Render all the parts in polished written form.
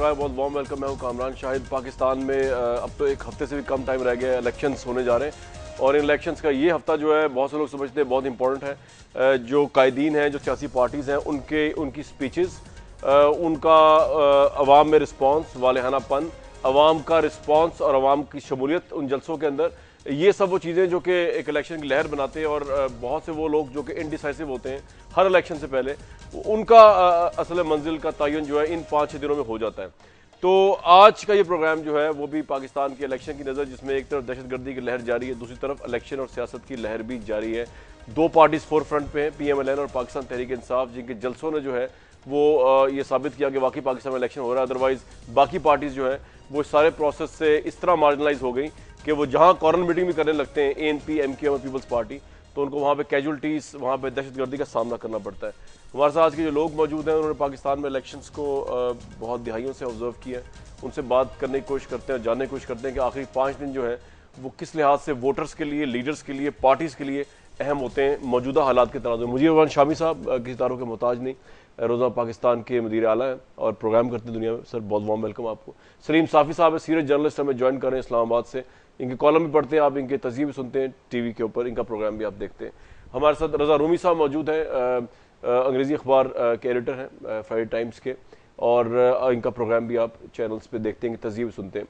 है, बहुत warm welcome. मैं हूं कामरान शाहिद। पाकिस्तान में अब तो एक हफ्ते से भी कम टाइम रह गया है, इलेक्शंस होने जा रहे हैं और इन इलेक्शंस का ये हफ्ता जो है बहुत से लोग समझते हैं बहुत इंपॉर्टेंट है। जो कायदीन हैं, जो सियासी पार्टीज़ हैं, उनकी स्पीचेस, उनका अवाम में रिस्पॉन्स, वालेहानापन, अवाम का रिस्पॉन्स और अवाम की शमूलियत उन जलसों के अंदर, ये सब वो चीज़ें जो कि एक इलेक्शन की लहर बनाते हैं। और बहुत से वो लोग जो कि इनडिसाइसिव होते हैं हर इलेक्शन से पहले, उनका असल मंजिल का तयन जो है इन 5-6 दिनों में हो जाता है। तो आज का ये प्रोग्राम जो है वो भी पाकिस्तान के इलेक्शन की नज़र, जिसमें एक तरफ दहशतगर्दी की लहर जारी है, दूसरी तरफ इलेक्शन और सियासत की लहर भी जारी है। दो पार्टीज फोर फ्रंट पे हैं, PMLN और पाकिस्तान तहरीक इंसाफ, जिनके जलसों ने जो है वो ये साबित किया कि वाकई पाकिस्तान में इलेक्शन हो रहा है। अदरवाइज बाकी पार्टीज जो है वो सारे प्रोसेस से इस तरह मार्जिनलाइज हो गई कि वो जहां कॉर्नर मीटिंग भी करने लगते हैं, ANP, MQM और पीपल्स पार्टी, तो उनको वहाँ पे कैजुअलिटीज़, वहाँ पे दहशतगर्दी का सामना करना पड़ता है। हमारे साथ आज के जो लोग मौजूद हैं, उन्होंने पाकिस्तान में इलेक्शंस को बहुत दिहाइयों से ऑब्जर्व किया है। उनसे बात करने की कोशिश करते हैं, जानने की कोशिश करते हैं कि आखिरी 5 दिन जो है वो किस लिहाज से वोटर्स के लिए, लीडर्स के लिए, पार्टीज़ के लिए अहम होते हैं मौजूदा हालात के तनाज़ुर। मुझे उमरान शामी साहब किसी तारों के मोहताज नहीं, रोज़ा पाकिस्तान के मदीर आला हैं और प्रोग्राम करते हैं दुनिया में। सर बहुत वार्म वेलकम आपको। सलीम साफ़ी साहब है, सीनियर जर्नलिस्ट, हमें ज्वाइन कर रहे हैं इस्लामाबाद से। इनके कॉलम भी पढ़ते हैं आप, इनके तज़किरे भी सुनते हैं TV के ऊपर, इनका प्रोग्राम भी आप देखते हैं। हमारे साथ रज़ा रूमी साहब मौजूद हैं, अंग्रेज़ी अखबार के एडिटर हैं फ्राइडे टाइम्स के, और इनका प्रोग्राम भी आप चैनल्स पे देखते हैं, तज़किरे भी सुनते हैं।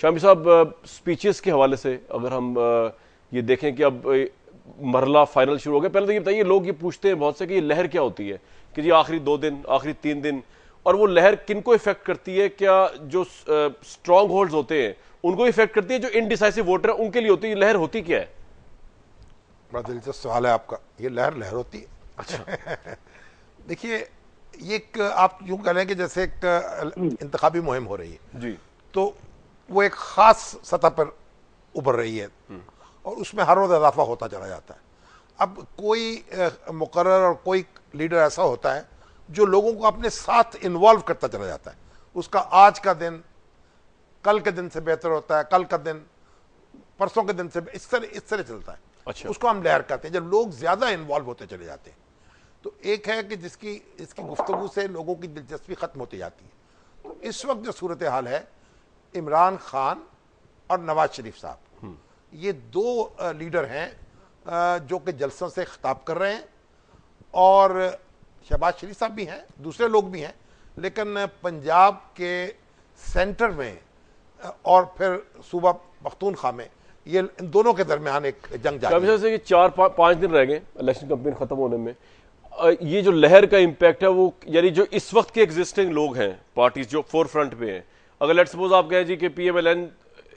शामी साहब, स्पीचेस के हवाले से अगर हम ये देखें कि अब मरला फाइनल शुरू हो गया, पहले तो ये बताइए, लोग ये पूछते हैं बहुत से कि ये लहर क्या होती है, कि जी आखिरी 2 दिन, आखिरी 3 दिन, और वो लहर किनको इफेक्ट करती है? क्या जो स्ट्रॉन्ग होल्ड्स होते हैं उनको इफेक्ट करती है? जो इनडिसाइसिव वोटर है उनके लिए होती है? लहर होती क्या है? बड़ा दिलचस्प सवाल है आपका। ये लहर होती है। अच्छा। देखिए, ये एक आप यूं कह लें कि जैसे एक इंतखाबी मुहिम हो रही है जी, तो वो एक खास सतह पर उभर रही है और उसमें हर रोज इजाफा होता चला जाता है। अब कोई मुकर्रर और कोई लीडर ऐसा होता है जो लोगों को अपने साथ इन्वॉल्व करता चला जाता है। उसका आज का दिन कल के दिन से बेहतर होता है, कल का दिन परसों के दिन से, इस तरह चलता है। अच्छा। उसको हम लहर कहते हैं, जब लोग ज्यादा इन्वॉल्व होते चले जाते हैं। तो एक है कि इसकी गुफ्तगू से लोगों की दिलचस्पी खत्म होती जाती है। तो इस वक्त जो सूरत हाल है, इमरान खान और नवाज शरीफ साहब, ये 2 लीडर हैं जो कि जलसों से खिताब कर रहे हैं, और शहबाज शरीफ साहब भी हैं, दूसरे लोग भी हैं, लेकिन पंजाब के सेंटर में और फिर सूबा पख्तूनख्वा में ये इन दोनों के दरमियान एक जंग जारी है। कि 4-5 दिन रह गए इलेक्शन कैंपेन खत्म होने में। ये जो लहर का इम्पैक्ट है वो, यानी जो इस वक्त के एग्जिस्टिंग लोग हैं, पार्टीज जो फोर फ्रंट पे हैं, अगर लेट्स सपोज आप कहें जी कि PMLN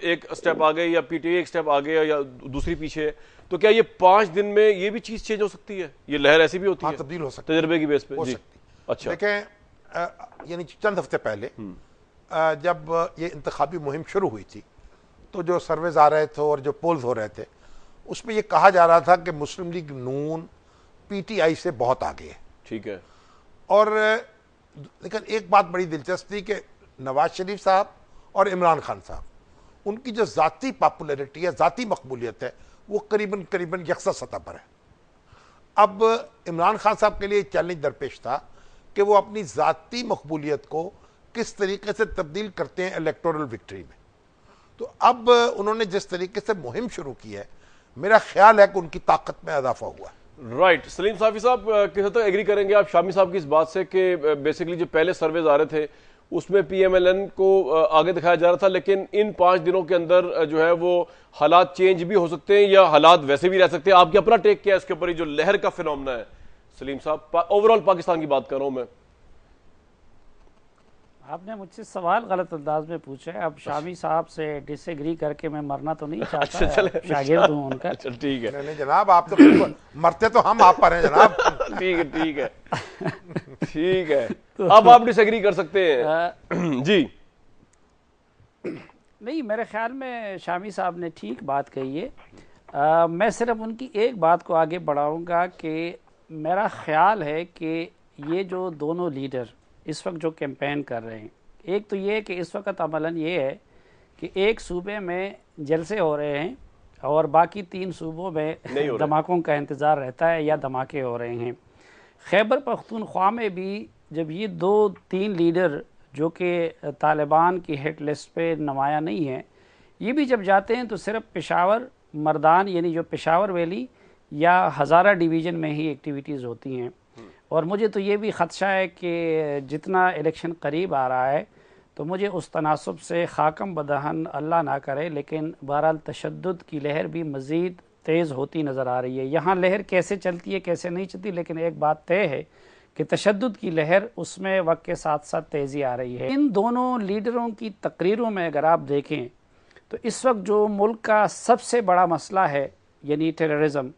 एक स्टेप आगे या PTI एक स्टेप आगे या दूसरी पीछे, तो क्या ये 5 दिन में ये भी चीज चेंज हो सकती है? ये लहर ऐसी भी होती है? तब्दील हो सकती है, तजर्बे की बेस पे हो जी। सकती है। अच्छा। देखें, यानी चंद हफ्ते पहले जब ये इंतखाबी मुहिम शुरू हुई थी, तो जो सर्वेज आ रहे थे और जो पोल्स हो रहे थे, उसमें ये कहा जा रहा था कि मुस्लिम लीग नून PTI से बहुत आगे है। ठीक है। और लेकिन एक बात बड़ी दिलचस्प थी कि नवाज शरीफ साहब और इमरान खान साहब, उनकी जो ज़ाती पॉपुलैरिटी है, ज़ाती मकबूलियत है, वो करीबन करीबन यकसा सतह पर है। अब इमरान खान साहब के लिए चैलेंज दरपेश था कि वो अपनी ज़ाती मकबूलियत को किस तरीके से तब्दील करते हैं इलेक्टोरल विक्ट्री में। तो अब उन्होंने जिस तरीके से मुहिम शुरू की है, मेरा ख्याल है कि उनकी ताकत में इजाफा हुआ है। राइट। सलीम साफी साहब, किस हद तक एग्री करेंगे आप शामी साहब की इस बात से कि बेसिकली जो पहले सर्वेज आ रहे थे उसमें PMLN को आगे दिखाया जा रहा था, लेकिन इन 5 दिनों के अंदर जो है वो हालात चेंज भी हो सकते हैं या हालात वैसे भी रह सकते हैं? आपकी अपना टेक क्या है इसके ऊपर, जो लहर का फिनोमेना है? सलीम साहब, ओवरऑल पाकिस्तान की बात कर रहा हूं मैं। आपने मुझसे सवाल गलत अंदाज में पूछा है। अब शामी साहब से डिसएग्री करके मैं मरना तो नहीं चाहता, शागिर्द हूँ उनका। अच्छा, ठीक है। नहीं जनाब, आप तो बिल्कुल मरते तो हम आप पर हैं जनाब। ठीक है, ठीक है, ठीक है। अब आप डिसएग्री कर सकते हैं जी। नहीं, मेरे ख्याल में शामी साहब ने ठीक बात कही है। मैं सिर्फ उनकी एक बात को आगे बढ़ाऊंगा कि मेरा ख्याल है कि ये जो दोनों लीडर इस वक्त जो कैंपेन कर रहे हैं, एक तो ये है कि इस वक्त अमलन ये है कि एक सूबे में जलसे हो रहे हैं और बाकी 3 सूबों में धमाकों का इंतज़ार रहता है या धमाके हो रहे हैं। खैबर पख्तूनख्वा में भी जब ये 2-3 लीडर जो कि तालिबान की हिट लिस्ट पे नुमाया नहीं है, ये भी जब जाते हैं तो सिर्फ पेशावर मर्दान यानी जो पेशावर वैली या हज़ारा डिवीज़न में ही एक्टिविटीज़ होती हैं। और मुझे तो ये भी ख़दशा है कि जितना इलेक्शन करीब आ रहा है तो मुझे उस तनासब से खाकम बदहन अल्लाह ना करे, लेकिन बहरहाल तशद्दुद की लहर भी मज़ीद तेज़ होती नज़र आ रही है। यहाँ लहर कैसे चलती है कैसे नहीं चलती, लेकिन एक बात तय है कि तशद्दुद की लहर उसमें वक्त के साथ साथ तेज़ी आ रही है। इन दोनों लीडरों की तकरीरों में अगर आप देखें तो इस वक्त जो मुल्क का सबसे बड़ा मसला है यानी टेररिज़म,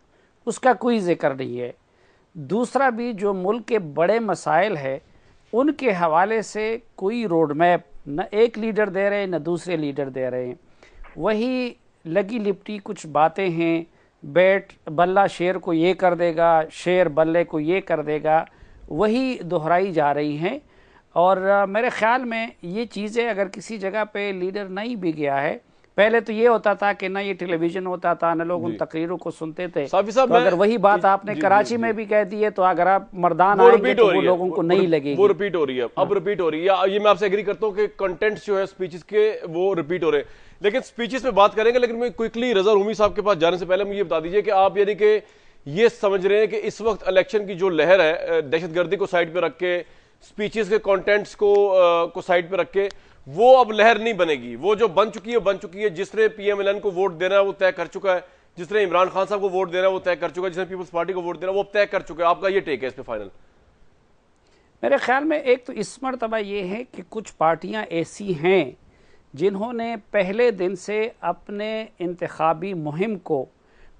उसका कोई ज़िक्र नहीं है। दूसरा भी जो मुल्क के बड़े मसाइल है उनके हवाले से कोई रोड मैप न एक लीडर दे रहे न दूसरे लीडर दे रहे हैं। वही लगी लिपटी कुछ बातें हैं, बैट बल्ला शेर को ये कर देगा, शेर बल्ले को ये कर देगा, वही दोहराई जा रही हैं। और मेरे ख्याल में ये चीज़ें अगर किसी जगह पे लीडर नहीं भी गया है, पहले तो ये होता था कि ना ये टेलीविज़न होता था ना लोग उन तकरीरों को सुनते थे, तो अगर वही बात आपने कराची में भी कह दी है तो अगर आप मर्दान आएंगे तो वो लोगों को नहीं लगेगी। वो रिपीट हो रही है, अब रिपीट हो रही है। ये मैं आपसे एग्री करता हूँ कि कंटेंट्स जो है स्पीचेस के वो रिपीट हो रहे हैं, लेकिन स्पीचेस पे बात करेंगे। लेकिन मैं क्विकली रजा रूमी साहब के पास जाने से पहले मुझे बता दीजिए कि आप यानी कि ये समझ रहे हैं कि इस वक्त इलेक्शन की जो लहर है दहशतगर्दी को साइड पे रख के, स्पीचेस के कंटेंट्स को साइड पे रख के, वो अब लहर नहीं बनेगी। वो जो बन चुकी है बन चुकी है। जिसने पीएमएलएन को वोट देना है वो तय कर चुका है, जिसने इमरान खान साहब को वोट देना है वो तय कर चुका है, जिसने पीपल्स पार्टी को वोट देना है वो तय कर चुका है। आपका ये टेक है इस पे फाइनल? मेरे ख्याल में एक तो इस मरतबा ये है कि कुछ पार्टियां ऐसी हैं जिन्होंने पहले दिन से अपने इंतखाबी मुहिम को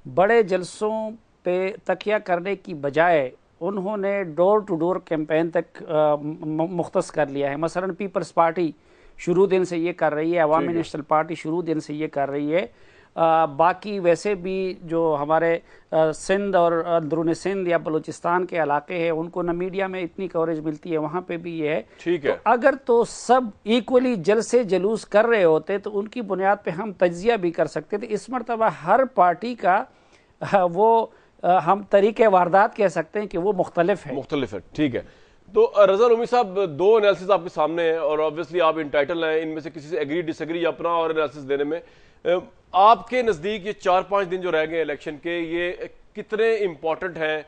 बड़े जलसों पे तकिया करने की बजाय उन्होंने डोर टू डोर कैंपेन तक मुख्तस कर लिया है। मसलन पीपल्स पार्टी शुरू दिन से ये कर रही है, अवामी नेशनल पार्टी शुरू दिन से ये कर रही है। बाकी वैसे भी जो हमारे सिंध और अंदरून सिंध या बलूचिस्तान के इलाके हैं उनको न मीडिया में इतनी कवरेज मिलती है, वहाँ पे भी ये है। ठीक है, तो अगर तो सब इक्वली जलसे जुलूस कर रहे होते तो उनकी बुनियाद पे हम तज्जिया भी कर सकते थे। इस मरतबा हर पार्टी का वो हम तरीके वारदात कह सकते हैं कि वो मुख्तलिफ है। ठीक है। तो रजा रूमी साहब, दो एनालिसिस आपके सामने हैं और ऑब्वियसली आप इंटाइटल हैं, इनमें से किसी से एग्री डिसएग्री अपना और एनालिसिस देने में। आपके नज़दीक ये 4-5 दिन जो रह गए इलेक्शन के, ये कितने इंपॉर्टेंट हैं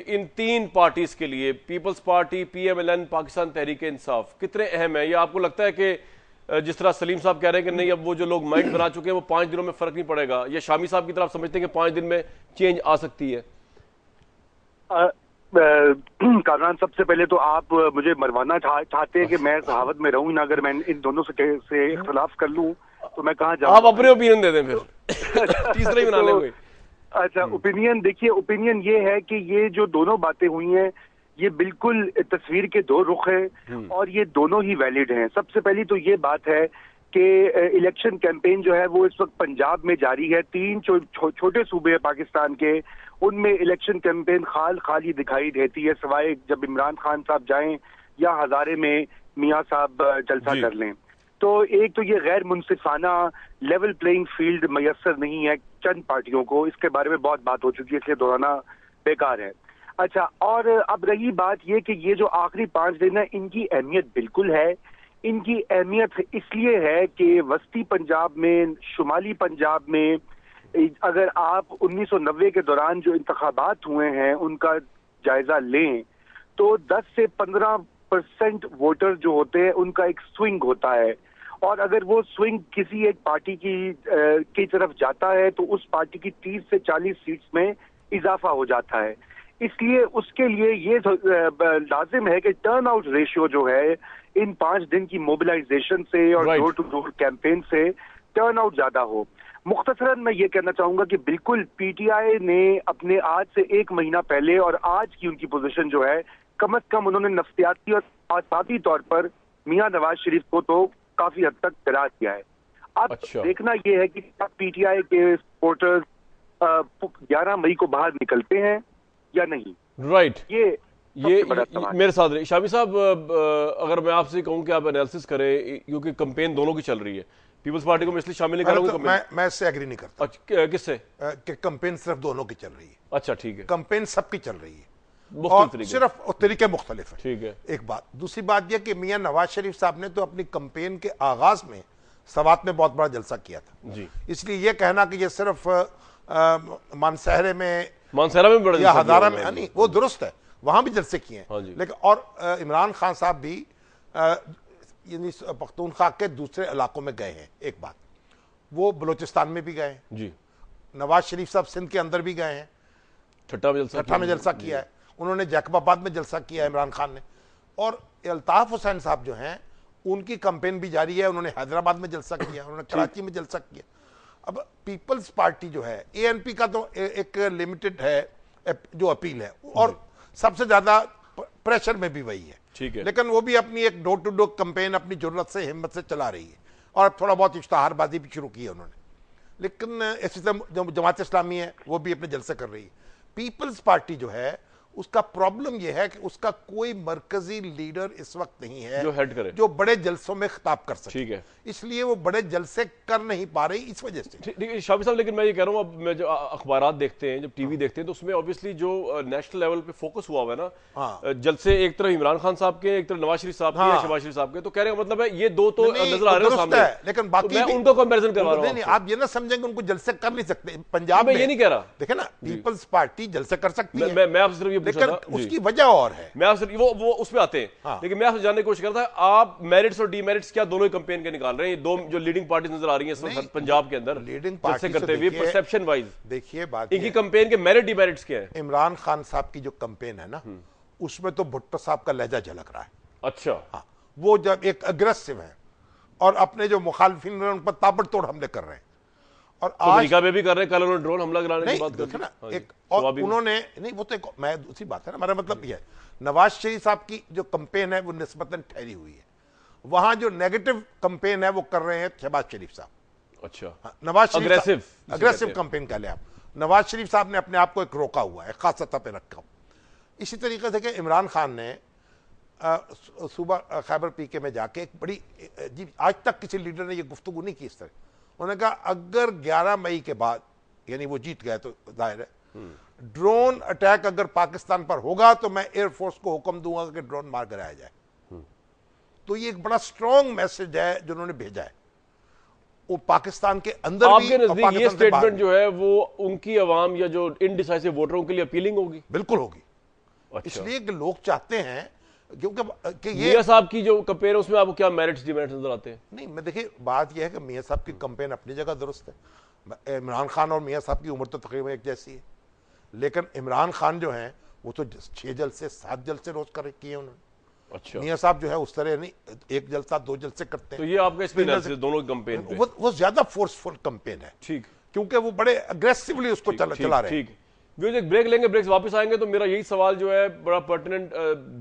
इन तीन पार्टीज के लिए? पीपल्स पार्टी, पीएमएलएन, पाकिस्तान तहरीक इंसाफ, कितने अहम है? या आपको लगता है कि जिस तरह सलीम साहब कह रहे हैं कि नहीं अब वो जो लोग माइंड बना चुके हैं वो 5 दिनों में फर्क नहीं पड़ेगा, या शामी साहब की तरफ समझते हैं कि 5 दिन में चेंज आ सकती है? कामरान, सबसे पहले तो आप मुझे मरवाना चाहते हैं कि मैं सहावत में रहूं ना, अगर मैं इन दोनों से इख्तलाफ कर लूं तो मैं कहाँ जाऊं? आप अपने ओपिनियन दे दें फिर तीसरा ही बना लें कोई। अच्छा, ओपिनियन देखिए, ओपिनियन ये है कि ये जो दोनों बातें हुई हैं ये बिल्कुल तस्वीर के दो रुख हैं और ये दोनों ही वैलिड हैं। सबसे पहली तो ये बात है कि इलेक्शन कैंपेन जो है वो इस वक्त पंजाब में जारी है। 3 छोटे सूबे हैं पाकिस्तान के, उनमें इलेक्शन कैंपेन खाली दिखाई देती है, सिवाय जब इमरान खान साहब जाएं या हजारे में मियां साहब जलसा कर लें। तो एक तो ये गैर मुनसिफाना लेवल प्लेइंग फील्ड मयसर नहीं है चंद पार्टियों को, इसके बारे में बहुत बात हो चुकी है, इसलिए दोहराना बेकार है। अच्छा, और अब रही बात ये कि ये जो आखिरी 5 दिन है इनकी अहमियत बिल्कुल है। इनकी अहमियत इसलिए है कि वस्ती पंजाब में, शुमाली पंजाब में, अगर आप 1990 के दौरान जो इंतखाबात हुए हैं उनका जायजा लें तो 10 से 15% वोटर जो होते हैं उनका एक स्विंग होता है, और अगर वो स्विंग किसी एक पार्टी की तरफ जाता है तो उस पार्टी की 30 से 40 सीट्स में इजाफा हो जाता है। इसलिए उसके लिए ये लाजिम है कि टर्न आउट रेशियो जो है इन 5 दिन की मोबिलाइजेशन से और डोर टू डोर कैंपेन से टर्न आउट ज्यादा हो। मुख्तसरन मैं ये कहना चाहूंगा कि बिल्कुल पीटीआई ने अपने आज से 1 महीना पहले और आज की उनकी पोजीशन जो है, कम से कम उन्होंने नफ्सियाती और आसाबी तौर पर मियां नवाज शरीफ को तो काफी हद तक गिरा दिया है। अब देखना यह है कि पीटीआई के सपोर्टर्स 11 मई को बाहर निकलते हैं या नहीं। राइट, ये मेरे साथ रहे। शामी साहब, अगर मैं आपसे कहूं कि आप एनालिसिस करें, क्योंकि कैंपेन दोनों की चल रही है, पीपल्स पार्टी को मैं इसलिए शामिल नहीं करूंगा। मैं इससे एग्री नहीं करता। किससे? कि कैंपेन सिर्फ दोनों की चल रही है। अच्छा, ठीक है, कैंपेन सबकी चल रही है। और सिर्फ तरीके मुख्तलिफ है। ठीक है, एक बात। दूसरी बात यह कि मियां नवाज शरीफ साहब ने तो अपनी कैंपेन के आगाज में सवात में बहुत बड़ा जलसा किया था जी। इसलिए यह कहना कि यह सिर्फ मानसहरे में बड़ा या हजारा में नहीं, वो दुरुस्त है, वहां भी जलसे किए हाँ हैं, लेकिन और इमरान खान साहब भी यानी पख्तूनख्वा के दूसरे इलाकों में गए हैं। एक बात, वो बलूचिस्तान में भी गए हैं जी। नवाज शरीफ साहब सिंध के अंदर भी गए हैं, ठट्टा में जलसा किया है उन्होंने, जैकबाबाद में जलसा किया है इमरान खान ने, और अल्ताफ हुसैन साहब जो हैं उनकी कैंपेन भी जारी है, उन्होंने हैदराबाद में जलसा किया, उन्होंने कराची में जलसा किया। अब पीपल्स पार्टी जो है, एएनपी का तो एक लिमिटेड है जो अपील है, और सबसे ज्यादा प्रेशर में भी वही है, ठीक है, लेकिन वो भी अपनी एक डोर टू डोर कैंपेन अपनी जरूरत से हिम्मत से चला रही है, और अब थोड़ा बहुत इश्तहारबाजी भी शुरू की है उन्होंने। लेकिन इसी तरह जो जमात इस्लामी है वो भी अपने जलसे कर रही है। पीपल्स पार्टी जो है उसका प्रॉब्लम यह है कि उसका कोई मरकजी लीडर इस वक्त नहीं है जो हेड करे, जो बड़े जलसों में खिताब कर सके। ठीक है, इसलिए वो बड़े जलसे कर नहीं पा रही इस वजह से। ठीक है शाफी साहब, लेकिन मैं ये कह रहा हूँ, अब मैं जो अखबारात देखते हैं, जब टीवी देखते हैं, तो उसमें ऑब्वियसली जो नेशनल लेवल पे फोकस हुआ हुआ है ना, जलसे एक तरफ इमरान खान साहब के, एक तरफ नवाज शरीफ साहब के या शहबाज शरीफ साहब के, तो कह रहे हैं मतलब है ये दो तो नजर आ रहे हैं सामने, लेकिन बाकी मैं उनको कंपैरिजन करवा रहा हूं। आप ये ना समझेंगे उनको जलसे कर नहीं सकते। पंजाब में ये नहीं कह रहा, देखे ना, पीपल्स पार्टी जलसे कर सकती है, मैं आपसे सिर्फ ये पूछ रहा था, उसकी वजह और है, मैं आपसे वो उसमें आते हैं, लेकिन मैं आपसे जानने की कोशिश कर रहा था, आप मेरिट्स और डीमेरिट्स क्या दोनों ही कैंपेन के निकाल रहे हैं? ये दो जो लीडिंग पार्टी नजर आ रही हैं इस वक्त पंजाब के अंदर लीडिंग पार्टी करते हुए, परसेप्शन वाइज देखिए बात, इनकी कैंपेन के मेरिट डीमेरिट्स क्या है? इमरान खान साहब की जो कैंपेन है ना, उसमें तो भुट्टो साहब का लहजा झलक रहा है। अच्छा, हाँ, वो जब एक अग्रेसिव है और अपने जो मुखालिफिन उन पर ताबड़तोड़ हमले कर रहे हैं, और आज में भी कर रहे हैं, कल उन्होंने ड्रोन हमला कराने की बात देखे ना, एक और उन्होंने नहीं, वो तो एक मैं दूसरी बात है ना, हमारा मतलब ये है नवाज शरीफ साहब की जो कैंपेन है वो निस्बतन ठहरी हुई है, वहां जो नेगेटिव कैंपेन है वो कर रहे हैं शहबाज शरीफ साहब। अच्छा, हाँ, नवाज शरीफ अग्रेसिव कैंपेन कह लें आप, नवाज शरीफ साहब ने अपने आप को एक रोका हुआ है, खास सतह पे रखा। इसी तरीके से कि इमरान खान ने सुबह खैबर पीके में जाके एक बड़ी आज तक किसी लीडर ने यह गुफ्तगू नहीं की इस तरह, उन्होंने कहा अगर 11 मई के बाद, यानी वो जीत गए तो जाहिर है ड्रोन अटैक अगर पाकिस्तान पर होगा तो मैं एयरफोर्स को हुक्म दूंगा कि ड्रोन मार गिराया जाए। तो ये एक बड़ा स्ट्रॉन्ग मैसेज है जो उन्होंने भेजा है, वो पाकिस्तान के अंदर भी। आपके नजदीक ये स्टेटमेंट जो है वो उनकी आवाम या जो इनडिसाइसिव वोटरों के लिए अपीलिंग होगी? बिल्कुल होगी। अच्छा। इसलिए कि लोग चाहते हैं, क्योंकि ये मियां साहब की जो कंपेन है उसमें आपको क्या मेरिट्स डिमेरिट्स नजर आते हैं? नहीं, मैं देखिए बात यह है कि मियां साहब की कंपेन अपनी जगह दुरुस्त है। इमरान खान और मियां साहब की उम्र तो तकरीबन एक जैसी है, लेकिन इमरान खान जो हैं वो तो 6 जलसे 7 जलसे रोज कर किए उन्होंने। अच्छा, मियां साहब जो है उस तरह नहीं, 1 जलसा 2 जलसे करते हैं। तो ये आपका इसमें दोनों कैंपेन पे वो ज्यादा फोर्सफुल कैंपेन है, ठीक, क्योंकि वो बड़े अग्रेसिवली उसको चला रहे हैं। ठीक, एक ब्रेक लेंगे, ब्रेक से वापस आएंगे तो मेरा यही सवाल जो है बड़ा पर्टिनेंट,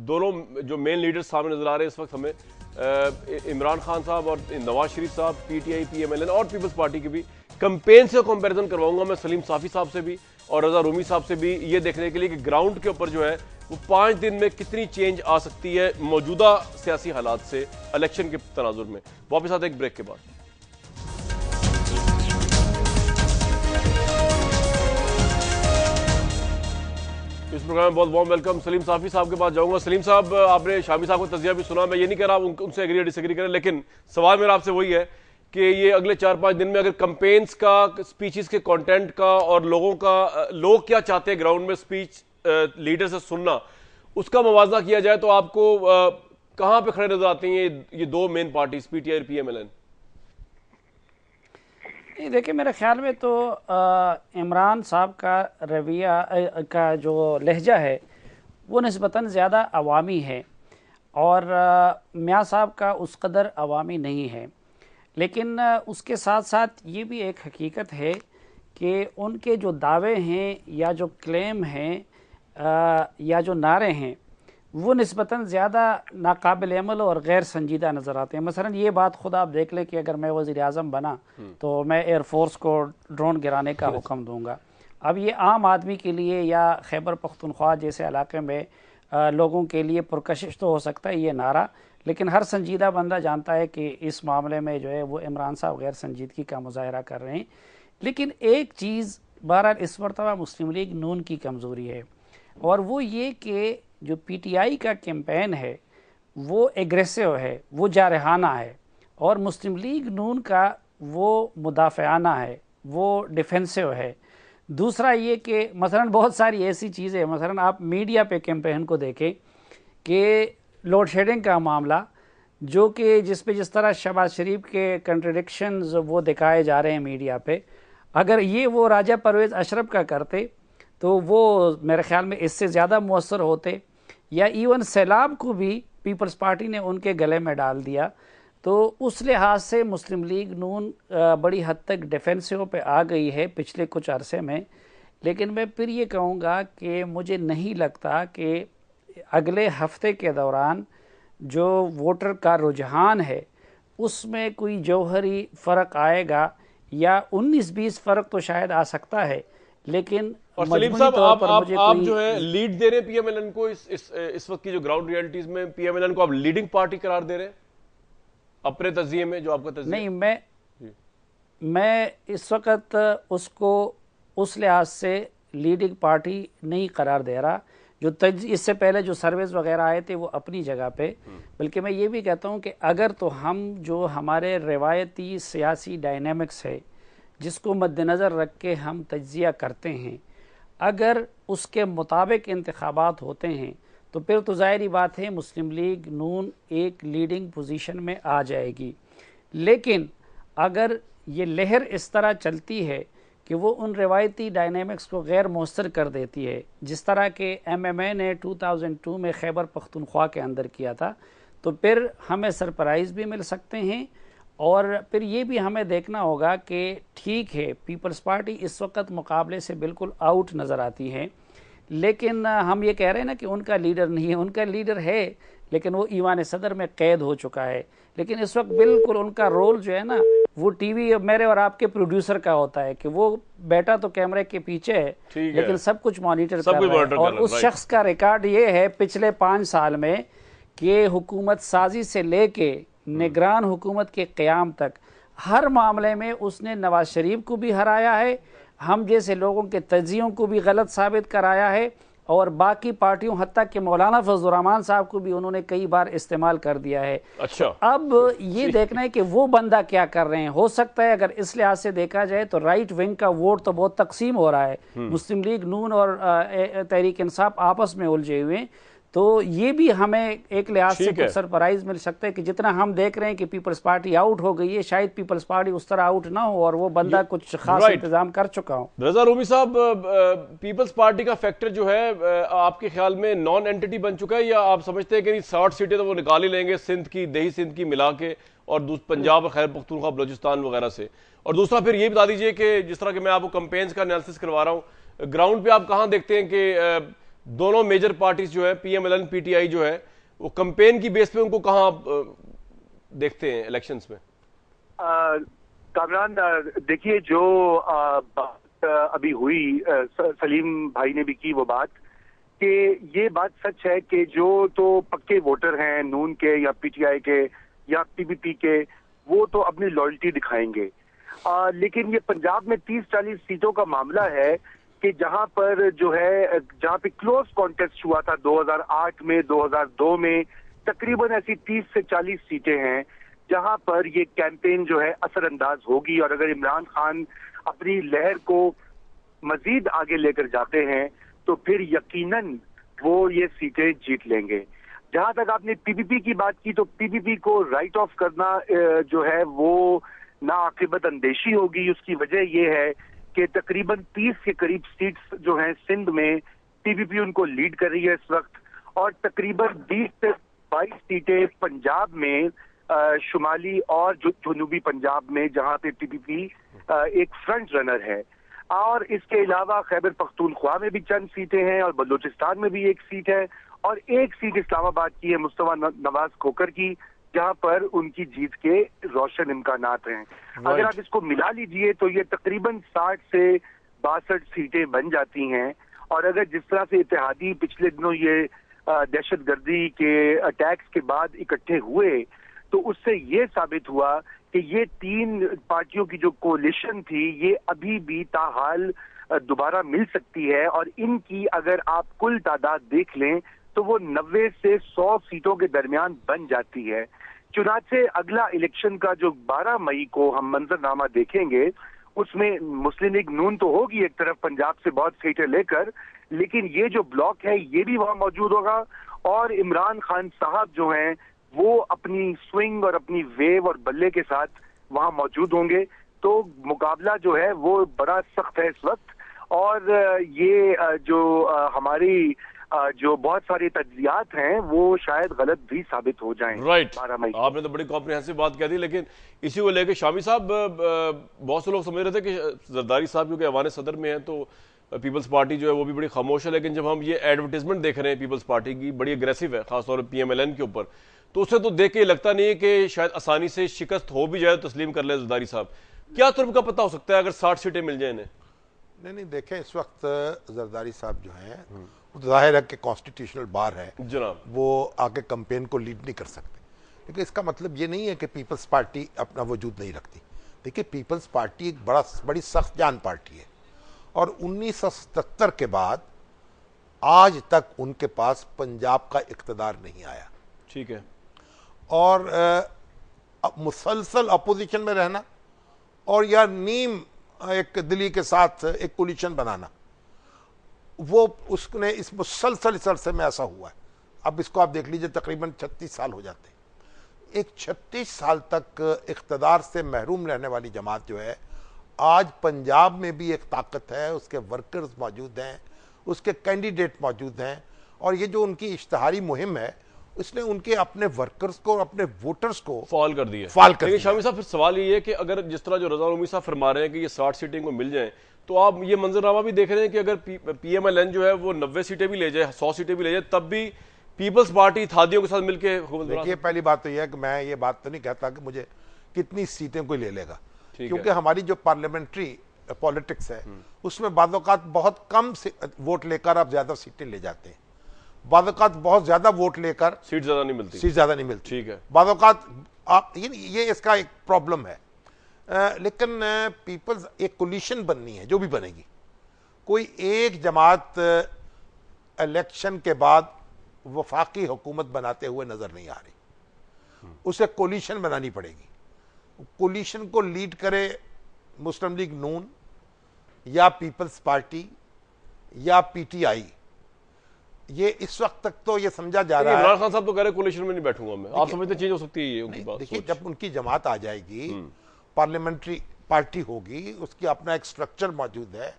दोनों जो मेन लीडर्स सामने नजर आ रहे हैं इस वक्त हमें, इमरान खान साहब और नवाज शरीफ साहब, पीटीआई, पीएमएलएन और पीपल्स पार्टी की भी कैंपेन से कंपैरिजन करवाऊंगा मैं सलीम साफी साहब से भी और रजा रूमी साहब से भी, ये देखने के लिए कि ग्राउंड के ऊपर जो है वो 5 दिन में कितनी चेंज आ सकती है मौजूदा सियासी हालात से इलेक्शन के तनाजुर में। वापस आते एक ब्रेक के बाद। इस प्रोग्राम में बहुत वार्म वेलकम। सलीम साफी साहब के पास जाऊंगा। सलीम साहब, आपने शामी साहब को तजिया भी सुना, मैं ये नहीं कह रहा उनसे एग्री या डिसएग्री करें, लेकिन सवाल मेरा आपसे वही है कि ये अगले 4-5 दिन में अगर कैंपेन्स का, स्पीचेस के कंटेंट का और लोग क्या चाहते हैं ग्राउंड में स्पीच लीडर से सुनना, उसका मवाजना किया जाए तो आपको कहां पे खड़े नजर आते हैं ये दो मेन पार्टीज, पीटीआई और पीएमएलएन? देखिए, मेरे ख्याल में तो इमरान साहब का रवैया का जो लहजा है वो निस्बतन ज़्यादा अवामी है और मियां साहब का उस कदर अवामी नहीं है। लेकिन उसके साथ साथ ये भी एक हकीकत है कि उनके जो दावे हैं या जो क्लेम हैं या जो नारे हैं वो निस्बतन ज़्यादा नाकाबिल अमल और गैर संजीदा नज़र आते हैं। मसलन ये बात खुद आप देख लें कि अगर मैं वज़ीर आज़म बना तो मैं एयरफोर्स को ड्रोन गिराने का हुक्म दूंगा। अब ये आम आदमी के लिए या खैबर पख्तूनख्वा जैसे इलाके में लोगों के लिए पुरकशिश तो हो सकता है ये नारा, लेकिन हर संजीदा बंदा जानता है कि इस मामले में जो है वो इमरान साहब गैर संजीदगी का मुजाहरा कर रहे हैं। लेकिन एक चीज़ बहरहाल इस मरतबा मुस्लिम लीग नून की कमज़ोरी है। और वो ये कि जो पीटीआई का कैंपेन है वो एग्रेसिव है, वो जारहाना है, और मुस्लिम लीग नून का वो मुदाफ़ाना है, वो डिफेंसिव है। दूसरा ये कि मसलन बहुत सारी ऐसी चीज़ें, मसलन आप मीडिया पे कैंपेन को देखें कि लोड शेडिंग का मामला, जो कि जिस तरह शहबाज शरीफ के कंट्रडिक्शंस वो दिखाए जा रहे हैं मीडिया पे, अगर ये वो राजा परवेज़ अशरफ का करते तो वो मेरे ख्याल में इससे ज़्यादा मुअस्सर होते। या इवन सैलाब को भी पीपल्स पार्टी ने उनके गले में डाल दिया। तो उस लिहाज से मुस्लिम लीग नून बड़ी हद तक डिफेंसिव पे आ गई है पिछले कुछ अरसे में। लेकिन मैं फिर ये कहूँगा कि मुझे नहीं लगता कि अगले हफ्ते के दौरान जो वोटर का रुझान है उसमें कोई जौहरी फ़र्क आएगा, या 19-20 फ़र्क तो शायद आ सकता है, लेकिन और सलीम साहब आप जो है लीड दे रहे हैं पीएमएलएन को, इस वक्त की जो ग्राउंड रियलिटीज में पीएमएलएन को आप लीडिंग पार्टी करार दे रहे हैं अपने तज्जिए में, जो आपका तज्जिया? नहीं, मैं इस वक्त उसको उस लिहाज से लीडिंग पार्टी नहीं करार दे रहा। जो इससे पहले जो सर्वेज वगैरह आए थे वो अपनी जगह पे, बल्कि मैं ये भी कहता हूँ कि अगर तो हम जो हमारे रिवायती सियासी डायनेमिक्स है जिसको मद्देनज़र रख के हम तज्जिया करते हैं, अगर उसके मुताबिक इंतखाबात होते हैं तो फिर तो ज़ाहिरी बात है मुस्लिम लीग नून एक लीडिंग पोजीशन में आ जाएगी। लेकिन अगर ये लहर इस तरह चलती है कि वो उन रिवायती डायनेमिक्स को गैर मौसर कर देती है, जिस तरह के MMA ने 2002 में खैबर पख्तूनख्वा के अंदर किया था, तो फिर हमें सरप्राइज़ भी मिल सकते हैं। और फिर ये भी हमें देखना होगा कि ठीक है पीपल्स पार्टी इस वक्त मुकाबले से बिल्कुल आउट नज़र आती है, लेकिन हम ये कह रहे हैं ना कि उनका लीडर नहीं है, उनका लीडर है लेकिन वो ईवान सदर में कैद हो चुका है। लेकिन इस वक्त बिल्कुल उनका रोल जो है ना वो टीवी मेरे और आपके प्रोड्यूसर का होता है कि वो बैठा तो कैमरे के पीछे है लेकिन सब कुछ मॉनिटर कर रहा है। और उस शख्स का रिकॉर्ड ये है पिछले 5 साल में कि हुकूमत साजी से लेके निगरान हुकूमत के क़याम तक हर मामले में उसने नवाज शरीफ को भी हराया है, हम जैसे लोगों के तज्जियों को भी गलत साबित कराया है, और बाकी पार्टियों हत्ता कि मौलाना फजलुर रहमान साहब को भी उन्होंने कई बार इस्तेमाल कर दिया है। अच्छा, तो अब ये देखना है कि वो बंदा क्या कर रहे हैं। हो सकता है अगर इस लिहाज से देखा जाए तो राइट विंग का वोट तो बहुत तकसीम हो रहा है, मुस्लिम लीग नून और तहरीक इंसाफ आपस में उलझे हुए, तो ये भी हमें एक लिहाज से कुछ सरप्राइज मिल सकता है कि जितना हम देख रहे हैं कि पीपल्स पार्टी आउट हो गई है, शायद पीपल्स पार्टी उस तरह आउट ना हो और वो बंदा कुछ खास इंतजाम कर चुका हो। रजा रूमी साहब, पीपल्स पार्टी का फैक्टर जो है आपके ख्याल में नॉन एंटिटी बन चुका है, या आप समझते हैं कि 60 सीटें तो वो निकाल ही लेंगे सिंध की, दही सिंध की मिला के, और पंजाब और खैर पख्तूनख्वा बलोचिस्तान वगैरह से? और दूसरा फिर ये बता दीजिए कि जिस तरह के मैं आपको कैंपेन्स का एनालिसिस करवा रहा हूँ, ग्राउंड पे आप कहाँ देखते हैं कि दोनों मेजर पार्टीज जो है पीएमएलएन पीटीआई जो है वो कैंपेन की बेस पे उनको कहाँ देखते हैं इलेक्शंस में? कामरान, देखिए जो बात अभी हुई, सलीम भाई ने भी की वो बात, कि ये बात सच है कि जो तो पक्के वोटर हैं नून के या पीटीआई के या पीपीपी के, वो तो अपनी लॉयल्टी दिखाएंगे। लेकिन ये पंजाब में 30-40 सीटों का मामला है कि जहां पर जो है, जहां पे क्लोज कॉन्टेस्ट हुआ था 2008 में, 2002 में, तकरीबन ऐसी 30 से 40 सीटें हैं जहां पर ये कैंपेन जो है असरअंदाज होगी। और अगर इमरान खान अपनी लहर को मजीद आगे लेकर जाते हैं तो फिर यकीनन वो ये सीटें जीत लेंगे। जहां तक आपने पीपीपी की बात की, तो पीपीपी को राइट ऑफ करना जो है वो नाआकिबत अंदेशी होगी। उसकी वजह ये है कि तकरीबन 30 के करीब सीट्स जो हैं सिंध में पीपीपी उनको लीड कर रही है इस वक्त, और तकरीबन 20 से 22 सीटें पंजाब में, शुमाली और जनूबी पंजाब में, जहां पे पीपीपी एक फ्रंट रनर है। और इसके अलावा खैबर पख्तूनख्वा में भी चंद सीटें हैं, और बलूचिस्तान में भी एक सीट है, और एक सीट इस्लामाबाद की है मुस्तफा नवाज खोकर की, जहां पर उनकी जीत के रोशन इम्कानात हैं। अगर आप इसको मिला लीजिए तो ये तकरीबन 60 से 62 सीटें बन जाती हैं। और अगर जिस तरह से इत्तेहादी पिछले दिनों ये दहशतगर्दी के अटैक्स के बाद इकट्ठे हुए, तो उससे ये साबित हुआ कि ये तीन पार्टियों की जो कोलिशन थी ये अभी भी ताहाल दोबारा मिल सकती है, और इनकी अगर आप कुल तादाद देख लें तो वो 90 से 100 सीटों के दरमियान बन जाती है। चुनाचे अगला इलेक्शन का जो 12 मई को हम मंजरनामा देखेंगे उसमें मुस्लिम लीग नून तो होगी एक तरफ पंजाब से बहुत सीटें लेकर, लेकिन ये जो ब्लॉक है ये भी वहां मौजूद होगा, और इमरान खान साहब जो हैं वो अपनी स्विंग और अपनी वेव और बल्ले के साथ वहां मौजूद होंगे। तो मुकाबला जो है वो बड़ा सख्त है इस वक्त, और ये जो हमारी जो बहुत सारी तज्जियात हैं वो शायद गलत भी साबित हो जाएं। राइट, 12 मई आपने तो बड़ी कॉम्प्रिहेंसिव बात कह दी, लेकिन इसी को लेकर शामी साहब बहुत से लोग समझ रहे थे कि जरदारी साहब क्योंकि ऐवान सदर में है तो पीपल्स पार्टी जो है वो भी बड़ी खामोश है, लेकिन जब हम ये एडवर्टीजमेंट देख रहे हैं पीपल्स पार्टी की बड़ी अग्रेसिव है खासतौर पर PMLN के ऊपर, तो उससे तो देख के लगता नहीं है कि शायद आसानी से शिकस्त हो भी जाए तो तस्लीम कर ले जरदारी साहब। क्या तुर्क का पता हो सकता है अगर 60 सीटें मिल जाए इन्हें? नहीं देखें, इस वक्त जरदारी साहब जो हैं जाहिर है कि कॉन्स्टिट्यूशनल बार है जनाब, वो आगे कैंपेन को लीड नहीं कर सकते, लेकिन इसका मतलब ये नहीं है कि पीपल्स पार्टी अपना वजूद नहीं रखती। देखिए, पीपल्स पार्टी एक बड़ी सख्त जान पार्टी है, और 1977 के बाद आज तक उनके पास पंजाब का इख्तिदार नहीं आया। ठीक है, और मुसलसल अपोजिशन में रहना और या नीम एक दिल्ली के साथ एक कोलिशन बनाना, वो उसने इस मुसलसल इस अरसे में ऐसा हुआ है। अब इसको आप देख लीजिए, तकरीबन 36 साल हो जाते हैं। एक 36 साल तक इख्तिदार से महरूम रहने वाली जमात जो है, आज पंजाब में भी एक ताकत है, उसके वर्कर्स मौजूद हैं, उसके कैंडिडेट मौजूद हैं, और ये जो उनकी इश्तहारी मुहिम है उसने उनके अपने वर्कर्स को और अपने वोटर्स को फॉल कर दिया। लेकिन शामी साहब फिर सवाल ये है कि अगर जिस तरह जो रजा उम्मी साहब फरमा रहे हैं कि ये 60 सीटें को मिल जाएं, तो आप ये मंजरनामा भी देख रहे हैं कि अगर PMLN जो है वो 90 सीटें भी ले जाए, 100 सीटें भी ले जाए, तब भी पीपल्स पार्टी थादियों के साथ मिलकर हुकूमत बना। देखिए, पहली बात तो यह है कि मैं ये बात तो नहीं कहता कि मुझे कितनी सीटें कोई ले लेगा, क्योंकि हमारी जो पार्लियामेंट्री पॉलिटिक्स है उसमें बाज़-औक़ात बहुत कम वोट लेकर आप ज्यादा सीटें ले जाते हैं, बाज़-औक़ात बहुत ज्यादा वोट लेकर सीट ज्यादा नहीं मिलती। ठीक है, बाज़-औक़ात आप ये इसका एक प्रॉब्लम है। लेकिन पीपल्स एक कोलिशन बननी है, जो भी बनेगी, कोई एक जमात इलेक्शन के बाद वफाकी हुकूमत बनाते हुए नजर नहीं आ रही, उसे कोलिशन बनानी पड़ेगी। कोलिशन को लीड करे मुस्लिम लीग नून या पीपल्स पार्टी या PTI। ये इस वक्त तक तो ये समझा जा रहा है। इमरान खान साहब तो कह रहे कोलिशन में नहीं बैठूंगा मैं, आप समझते चेंज हो सकती है ये उनकी बात? देखिए, जब उनकी जमात आ जाएगी, पार्लियामेंट्री पार्टी होगी, उसकी अपना एक स्ट्रक्चर मौजूद है,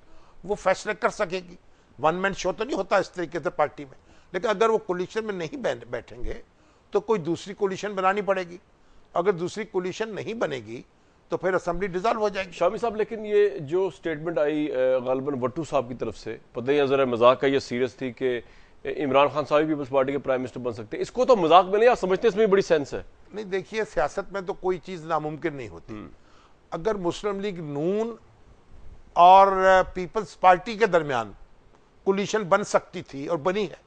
वो फैसले कर सकेगी। वन मैन शो तो नहीं होता इस तरीके से पार्टी में, लेकिन अगर वो कोलिशन में नहीं बैठेंगे तो कोई दूसरी कोलिशन बनानी पड़ेगी। अगर दूसरी कोलिशन नहीं बनेगी तो फिर असेंबली डिसॉल्व हो जाएगी। शामी साहब, लेकिन ये जो स्टेटमेंट आई गालिबन भट्टू साहब की तरफ से, पता ही जरा मजाक का ये सीरियस थी कि इमरान खान साहब पीपल्स पार्टी के प्राइम मिनिस्टर बन सकते हैं, इसको तो मजाक में नहीं, आप समझते हैं इसमें बड़ी सेंस है? नहीं, देखिए, सियासत में तो कोई चीज नामुमकिन नहीं होती। अगर मुस्लिम लीग नून और पीपल्स पार्टी के दरमियान कोलिशन बन सकती थी और बनी है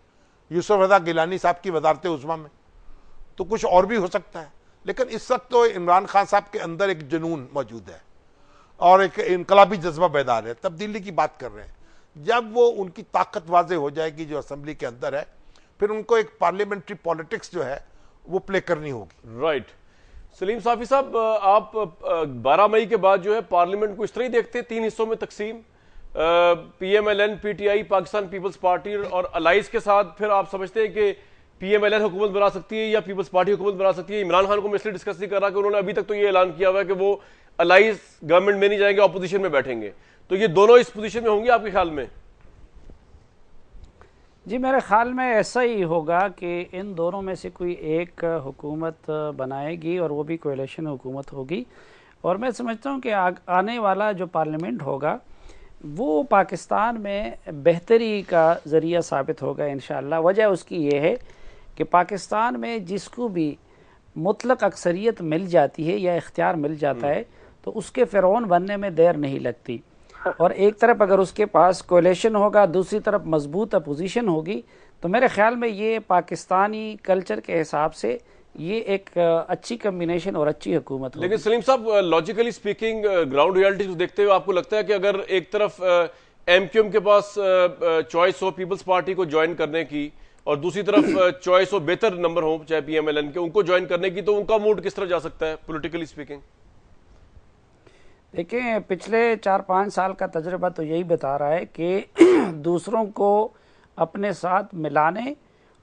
यूसुफ रजा गिलानी साहब की वजारत उज़्मा में, तो कुछ और भी हो सकता है। लेकिन इस वक्त तो इमरान खान साहब के अंदर एक जुनून मौजूद है और एक इनकलाबी जज्बा बेदार है, तब्दीली की बात कर रहे हैं। जब वो उनकी ताकत वाजे हो जाएगी जो असेंबली के अंदर है, फिर उनको एक पार्लियामेंट्री पॉलिटिक्स जो है वो प्ले करनी होगी। राइट। सलीम साफी साहब, आप 12 मई के बाद जो है पार्लियामेंट को इस तरह ही देखते हैं, 3 हिस्सों में तकसीम, PMLN, PTI, Pakistan Peoples Party और अलाइज के साथ, फिर आप समझते हैं कि PMLN हुकूमत बना सकती है या पीपल्स पार्टी हुकूमत बना सकती है? इमरान खान को मैं इसलिए डिस्कस नहीं कर रहा कि उन्होंने अभी तक तो ये ऐलान किया हुआ है कि वो अलाइज गवर्नमेंट में नहीं जाएंगे, ऑपोजिशन में बैठेंगे, तो ये दोनों इस पोजीशन में होंगे आपके ख्याल में? जी, मेरे ख्याल में ऐसा ही होगा कि इन दोनों में से कोई एक हुकूमत बनाएगी और वो भी कोएलिशन हुकूमत होगी। और मैं समझता हूँ कि आने वाला जो पार्लियामेंट होगा वो पाकिस्तान में बेहतरी का ज़रिया साबित होगा इंशाअल्लाह। वजह उसकी ये है कि पाकिस्तान में जिसको भी मुतलक अक्सरियत मिल जाती है या इख्तियार मिल जाता है तो उसके फ़िरौन बनने में देर नहीं लगती। और एक तरफ अगर उसके पास कोएलिशन होगा, दूसरी तरफ मजबूत अपोजिशन होगी, तो मेरे ख्याल में ये पाकिस्तानी कल्चर के हिसाब से ये एक अच्छी कम्बिनेशन और अच्छी हुकूमत होगी। लेकिन सलीम साहब, लॉजिकली स्पीकिंग, ग्राउंड रियलिटी को देखते हुए आपको लगता है कि अगर एक तरफ एमक्यूएम के पास चॉइस हो पीपल्स पार्टी को ज्वाइन करने की और दूसरी तरफ चॉइस हो बेहतर नंबर हो चाहे पीएमएलएन के उनको ज्वाइन करने की, तो उनका मूड किस तरह जा सकता है पॉलिटिकली स्पीकिंग? देखिए, पिछले 4-5 साल का तजुर्बा तो यही बता रहा है कि दूसरों को अपने साथ मिलाने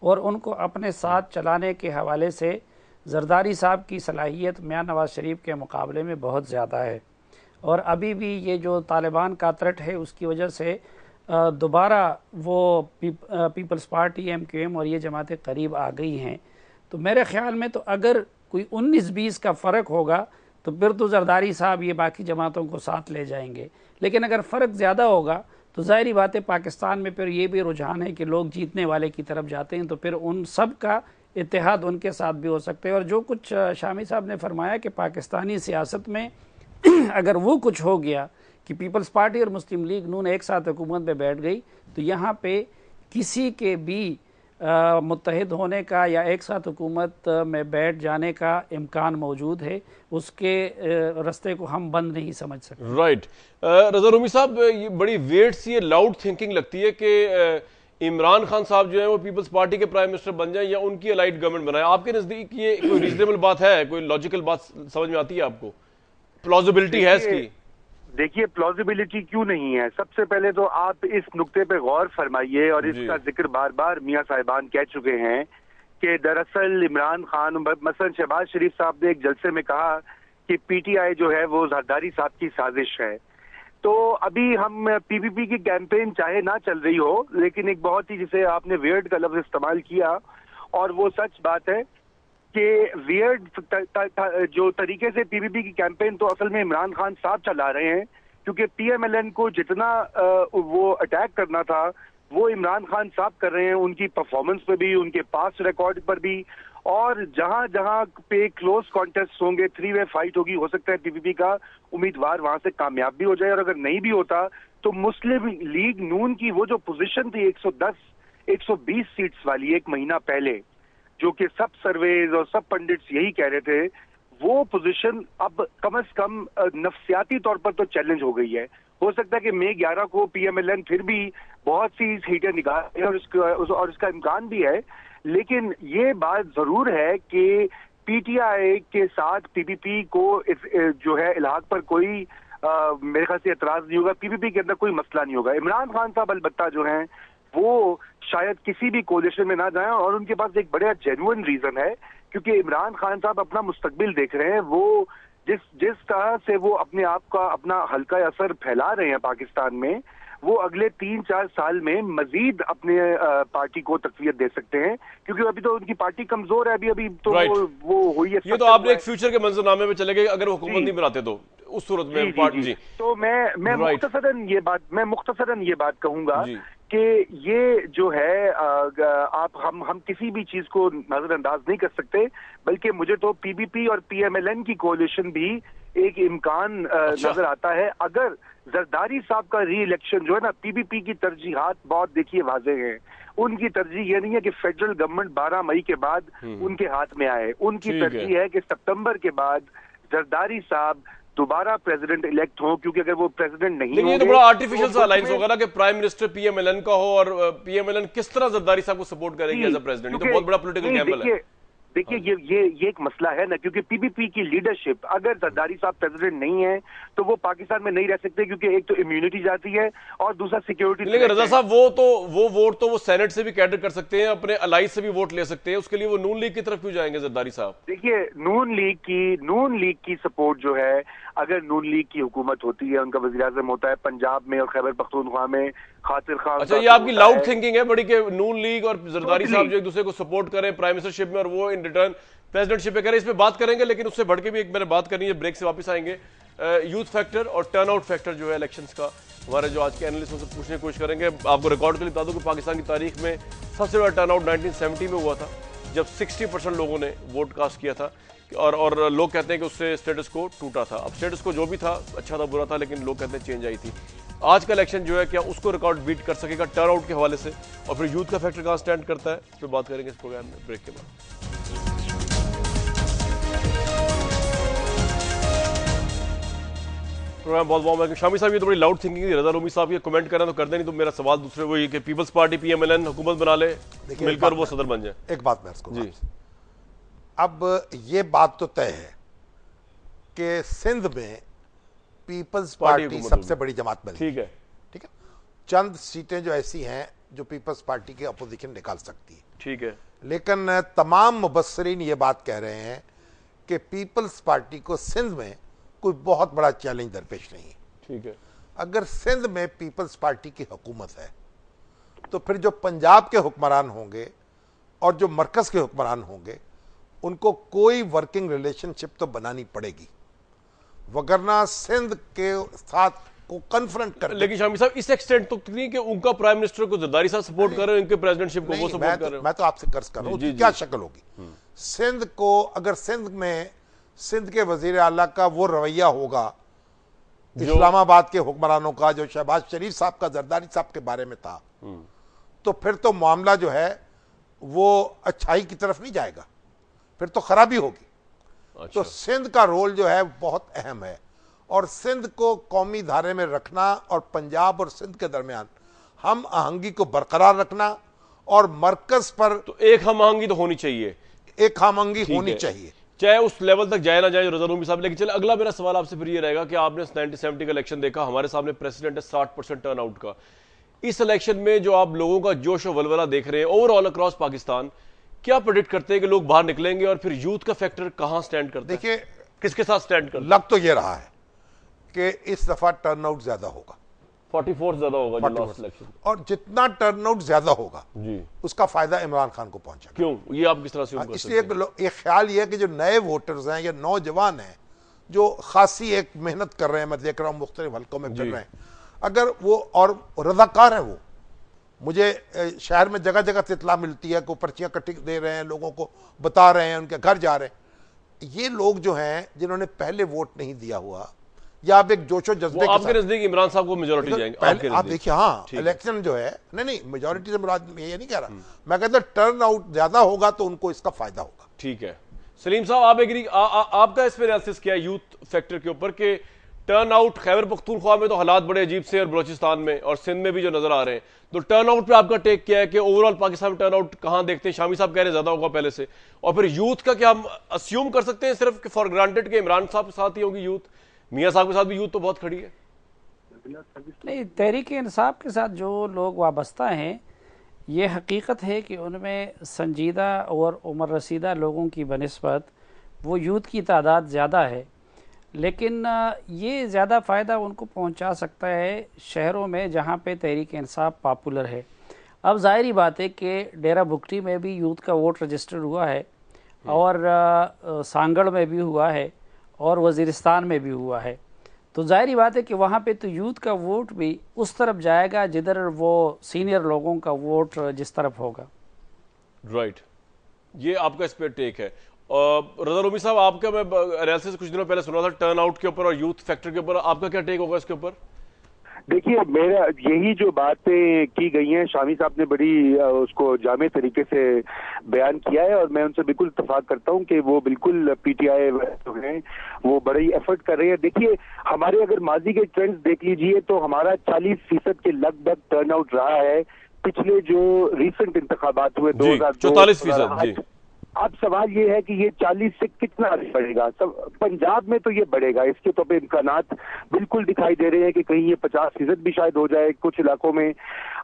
और उनको अपने साथ चलाने के हवाले से जरदारी साहब की सलाहियत मियां नवाज शरीफ के मुकाबले में बहुत ज़्यादा है। और अभी भी ये जो तालिबान का थ्रेट है उसकी वजह से दोबारा वो पीपल्स पार्टी, एमक्यूएम और ये जमातें करीब आ गई हैं। तो मेरे ख्याल में तो अगर कोई 19-20 का फ़र्क होगा तो फिर तो जरदारी साहब ये बाकी जमातों को साथ ले जाएंगे। लेकिन अगर फ़र्क ज़्यादा होगा तो ज़ाहिरी बात है पाकिस्तान में फिर ये भी रुझान है कि लोग जीतने वाले की तरफ जाते हैं, तो फिर उन सब का इत्तेहाद उनके साथ भी हो सकते हैं। और जो कुछ शामी साहब ने फरमाया कि पाकिस्तानी सियासत में अगर वो कुछ हो गया कि पीपल्स पार्टी और मुस्लिम लीग नून एक साथ हुकूमत में बैठ गई तो यहाँ पे किसी के भी मुत्तहिद होने का या एक साथ हुकूमत में बैठ जाने का इम्कान मौजूद है। उसके रास्ते को हम बंद नहीं समझ सकते। राइट। रज़ा रूमी साहब, ये बड़ी वेट सी लाउड थिंकिंग लगती है कि इमरान खान साहब जो है वो पीपल्स पार्टी के प्राइम मिनिस्टर बन जाएं या उनकी अलाइड गवर्नमेंट बनाए। आपके नजदीक ये कोई रीजनेबल बात है, कोई लॉजिकल बात समझ में आती है आपको? प्लॉजिबिलिटी है इसकी? देखिए, प्लॉजिबिलिटी क्यों नहीं है, सबसे पहले तो आप इस नुक्ते पे गौर फरमाइए और इसका जिक्र बार बार मियां साहिबान कह चुके हैं कि दरअसल इमरान खान, मसलन शहबाज शरीफ साहब ने एक जलसे में कहा कि पीटीआई जो है वो जरदारी साहब की साजिश है। तो अभी हम पीपीपी की कैंपेन चाहे ना चल रही हो, लेकिन एक बहुत ही, जिसे आपने वियर्ड का लफ्ज इस्तेमाल किया और वो सच बात है कि वियर्ड जो तरीके से पीपीपी की कैंपेन तो असल में इमरान खान साहब चला रहे हैं, क्योंकि पीएमएलएन को जितना वो अटैक करना था वो इमरान खान साहब कर रहे हैं, उनकी परफॉर्मेंस पे भी, उनके पास रिकॉर्ड पर भी। और जहां जहां पे क्लोज कॉन्टेस्ट होंगे, 3-वे फाइट होगी, हो सकता है पीपीपी का उम्मीदवार वहां से कामयाब भी हो जाए। और अगर नहीं भी होता तो मुस्लिम लीग नून की वो जो पोजीशन थी 110-120 सीट्स वाली एक महीना पहले, जो कि सब सर्वेज और सब पंडित्स यही कह रहे थे, वो पोजीशन अब कम से कम नफ्सियाती तौर पर तो चैलेंज हो गई है। हो सकता है कि मई 11 को पीएमएलएन फिर भी बहुत सी सीटें निकाले और इसका इम्कान भी है। लेकिन ये बात जरूर है कि पीटीआई के साथ पीपीपी को जो है इलाहाक पर कोई मेरे ख्याल से एतराज नहीं होगा, पीपीपी के अंदर कोई मसला नहीं होगा। इमरान खान साहब अलबत्ता जो हैं वो शायद किसी भी कोलिशन में ना जाएं, और उनके पास एक बड़ा जेन्युइन रीजन है, क्योंकि इमरान खान साहब अपना मुस्तकबिल देख रहे हैं। वो जिस तरह से वो अपने आप का अपना हल्का असर फैला रहे हैं पाकिस्तान में, वो अगले 3-4 साल में मजीद अपने पार्टी को तकवीत दे सकते हैं, क्योंकि अभी तो उनकी पार्टी कमजोर है। अभी तो वो हुई है। ये तो आपने एक फ्यूचर के मंजरनामे में चले गए, अगर वो हुकूमत नहीं बनाते तो उस सूरत में पार्टी जी। तो मैं मुख्तसरन ये बात कहूंगा कि ये जो है हम किसी भी चीज को नजरअंदाज नहीं कर सकते, बल्कि मुझे तो पीपीपी और पीएमएलएन की कोalition भी एक इम्कान नजर आता है। अगर जरदारी साहब का री इलेक्शन जो है ना, पीपीपी की तरजीहात बहुत देखिए वाज़ेह हैं। उनकी तरजीह ये नहीं है कि फेडरल गवर्नमेंट 12 मई के बाद उनके हाथ में आए, उनकी तरजीह है कि सितंबर के बाद जरदारी साहब दोबारा प्रेसिडेंट इलेक्ट हो, क्योंकि अगर वो प्रेसिडेंट नहीं होंगे, ये तो बड़ा आर्टिफिशियल सा अलायंस होगा ना कि प्राइम मिनिस्टर पीएमएलएन का हो और पीएमएलएन किस तरह जरदारी साहब को सपोर्ट करेगी एज अ प्रेसिडेंट। ये तो बहुत बड़ा पॉलिटिकल गैम्बल है। देखिए ये एक मसला है ना, क्योंकि पीपीपी की लीडरशिप, अगर जरदारी साहब प्रेसिडेंट नहीं है तो वो पाकिस्तान में नहीं रह सकते, क्योंकि एक तो इम्यूनिटी जाती है और दूसरा सिक्योरिटी। लेकिन रजा साहब वो वोट तो वो सेनेट से भी कैडर कर सकते हैं, अपने अलाई से भी वोट ले सकते हैं, उसके लिए वो नून लीग की तरफ क्यों जाएंगे जरदारी साहब? देखिए, नून लीग की सपोर्ट जो है, अगर नून लीग की हुकूमत होती है, उनका वज़ीर आज़म होता है पंजाब में और खैबर पख्तूनख्वा में खातिर खान। अच्छा, ये आपकी लाउड थिंकिंग है बड़ी कि नून लीग और जरदारी साहब जो एक दूसरे को सपोर्ट करें प्राइम मिनिस्टरशिप में और वो इन रिटर्न प्रेसिडेंटशिप पे करें, इस पे बात करेंगे। लेकिन उससे बढ़ के भी एक मैंने बात करनी है, ब्रेक से वापस आएंगे। यूथ फैक्टर और टर्न आउट फैक्टर जो है इलेक्शंस का, हमारे जो आज के एनालिस्ट से पूछने की कोशिश करेंगे। आपको रिकॉर्ड के लिए बता दूं कि पाकिस्तान की तारीख में सबसे बड़ा टर्न आउट 1970 में हुआ था, जब 60% लोगों ने वोट कास्ट किया था। और लोग कहते हैं कि उससे स्टेटस को टूटा था। अब स्टेटस को जो भी था, अच्छा था बुरा था, लेकिन लोग कहते हैं चेंज आई थी। आज का इलेक्शन जो है क्या उसको रिकॉर्ड बीट कर सकेगा टर्न आउट के हवाले से, और फिर यूथ का फैक्टर कहाँ स्टैंड करता है, इस पर बात करेंगे इस प्रोग्राम में ब्रेक के बाद। प्रोग्राम बहुत बहुत है। शामी साहब, ये तो बड़ी लाउड थिंकिंग थी। रजा रूमी साहब ये कमेंट करें तो कर दें, नहीं तो मेरा सवाल दूसरे वही कि पीपल्स पार्टी PMLN हुकूमत बना ले, मिलकर वो सदर बन जाए। एक बात मैं इसको जी, अब ये बात तो तय है कि सिंध में पीपल्स पार्टी सबसे बड़ी जमात बनी। ठीक है, ठीक है, चंद सीटें जो ऐसी हैं जो पीपल्स पार्टी की अपोजिशन निकाल सकती है। ठीक है, लेकिन तमाम मुबस्सरीन ये बात कह रहे हैं कि पीपल्स पार्टी को सिंध में कोई बहुत बड़ा चैलेंज दरपेश नहीं है। ठीक है। अगर सिंध में पीपल्स पार्टी की हुकूमत है तो फिर जो पंजाब के हुक्मरान होंगे और जो मरकज के हुक्मरान होंगे उनको कोई वर्किंग रिलेशनशिप तो बनानी पड़ेगी, वगरना सिंध के साथ को कन्फ्रंट कर। लेकिन शामी साहब इस एक्सटेंट तो नहीं कि उनका प्राइम मिनिस्टर को जरदारी साहब सपोर्ट कर रहे हैं, इनके प्रेसिडेंटशिप को वो सपोर्ट कर रहे हैं। मैं तो आपसे कर्ज कर रहा हूँ, क्या शक्ल होगी सिंध को, अगर सिंध में सिंध के वजीर आला का वो रवैया होगा इस्लामाबाद के हुक्मरानों का जो शहबाज शरीफ साहब का जरदारी साहब के बारे में था, तो फिर तो मामला जो है वो अच्छाई की तरफ नहीं जाएगा, फिर तो खराबी होगी। अच्छा। तो सिंध का रोल जो है बहुत अहम है और सिंध को कौमी धारे में रखना और पंजाब और सिंध के दरमियान हम आहंगी को बरकरार रखना और मरकज पर तो एक हम आहंगी तो होनी चाहिए, एक हमंगी होनी चाहिए, चाहे उस लेवल तक जाए ना जाए रजा रूमी साहब। लेकिन चले अगला मेरा सवाल आपसे फिर ये रहेगा कि आपने 1970 का इलेक्शन देखा, हमारे सामने प्रेसिडेंट है 60% टर्न आउट का। इस इलेक्शन में जो आप लोगों का जोश और वलवला देख रहे हैं ओवरऑल अक्रॉस पाकिस्तान, क्या प्रेडिक्ट करते हैं कि लोग बाहर निकलेंगे और फिर यूथ का फैक्टर कहां स्टैंड करता है? देखिए किसके साथ स्टैंड करता है? लग तो ये रहा है कि इस दफा टर्नआउट ज्यादा होगा, 44 ज्यादा होगा जो लास्ट इलेक्शन, और जितना टर्नआउट ज्यादा होगा जी उसका फायदा इमरान खान को पहुंचेगा। क्यों, ये आप किस तरह से कर इसलिए एक ख्याल ये है कि जो नए वोटर्स हैं या नौजवान हैं जो खासी एक मेहनत कर रहे हैं, मैं देख रहा हूँ मुख्तलिफ हल्कों में फिर रहे हैं, अगर वो और रजाकार हैं, वो मुझे शहर में जगह जगह से इतला मिलती है कि पर्चियां कटी दे रहे हैं, लोगों को बता रहे हैं, उनके घर जा रहे हैं। ये लोग जो हैं जिन्होंने पहले वोट नहीं दिया हुआ या आप एक जोशो जज्बे के आपके नजदीक इमरान साहब को मेजोरिटी जाएंगे पहले आप देखिए, हाँ इलेक्शन जो है नहीं मेजोरिटी से मुराद ये नहीं कह रहा, मैं कहता टर्न आउट ज्यादा होगा तो उनको इसका फायदा होगा। ठीक है सलीम साहब, आप एग्री, आपका इस पर एनालिसिस क्या है यूथ फैक्टर के ऊपर कि टर्न आउट खैबर पख्तूनख्वा में तो हालात बड़े अजीब से और बलोचिस्तान में और सिंध में भी जो नजर आ रहे हैं, तो टर्न आउट पे आपका टेक क्या है कि ओवरऑल पाकिस्तान में टर्न आउट कहां देखते हैं? शामी साहब कह रहे ज्यादा होगा पहले से, और फिर यूथ का क्या हम अस्यूम कर सकते हैं सिर्फ फॉर ग्रांटेड के इमरान साहब के साथ ही होगी यूथ? मियां साहब के साथ भी यूथ तो बहुत खड़ी है। नहीं, तहरीक इंसाफ के साथ जो लोग वाबस्ता हैं, ये हकीकत है कि उनमें संजीदा और उम्र रसीदा लोगों की बनिस्बत वो यूथ की तादाद ज़्यादा है, लेकिन ये ज़्यादा फ़ायदा उनको पहुंचा सकता है शहरों में जहां पे तहरीक इंसाफ पॉपुलर है। अब ज़ाहिरी बात है कि डेरा बुगटी में भी यूथ का वोट रजिस्टर हुआ है और सांगड़ में भी हुआ है और वज़ीरिस्तान में भी हुआ है, तो ज़ाहिरी बात है कि वहाँ पे तो यूथ का वोट भी उस तरफ जाएगा जिधर वो सीनियर लोगों का वोट जिस तरफ होगा। राइट, ये आपका इस पर टेक है। रजा रूमी साहब, आपका मैं एनालिसिस कुछ दिनों पहले सुना था टर्न आउट के ऊपर और यूथ फैक्टर के ऊपर, आपका क्या टेक होगा इसके ऊपर? देखिए, मेरा यही जो बातें की गई हैं, शामी साहब ने बड़ी उसको जामे तरीके से बयान किया है और मैं उनसे बिल्कुल इत्तेफाक करता हूं कि वो बिल्कुल पीटीआई जो हैं वो बड़ी एफर्ट कर रहे हैं। देखिए, हमारे अगर माजी के ट्रेंड्स देख लीजिए तो हमारा 40% के लगभग टर्नआउट रहा है पिछले जो रिसेंट इंतखाबात हुए 44%। अब सवाल ये है कि ये 40 से कितना बढ़ेगा? सब पंजाब में तो ये बढ़ेगा, इसके तो पे इम्कानात बिल्कुल दिखाई दे रहे हैं कि कहीं ये 50% भी शायद हो जाए कुछ इलाकों में।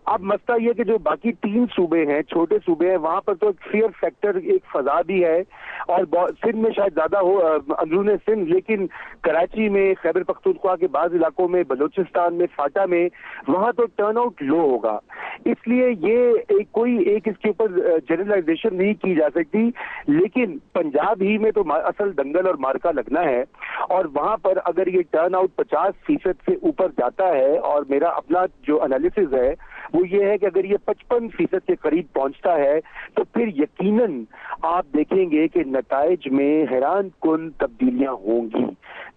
अब मसला ये कि जो बाकी 3 सूबे हैं, छोटे सूबे हैं, वहां पर तो एक फियर फैक्टर, एक फजा भी है और सिंध में शायद ज्यादा हो, अंदरूनी सिंध, लेकिन कराची में, खैबर पख्तूनख्वा के बाद इलाकों में, बलोचिस्तान में, फाटा में, वहां तो टर्नआउट लो होगा। इसलिए ये कोई एक इसके ऊपर जनरलाइजेशन नहीं की जा सकती, लेकिन पंजाब ही में तो असल दंगल और मार्का लगना है और वहां पर अगर ये टर्नआउट 50% से ऊपर जाता है, और मेरा अपना जो एनालिसिस है वो ये है कि अगर ये 55% के करीब पहुंचता है तो फिर यकीनन आप देखेंगे कि नताइज में हैरान कुन तब्दीलियां होंगी।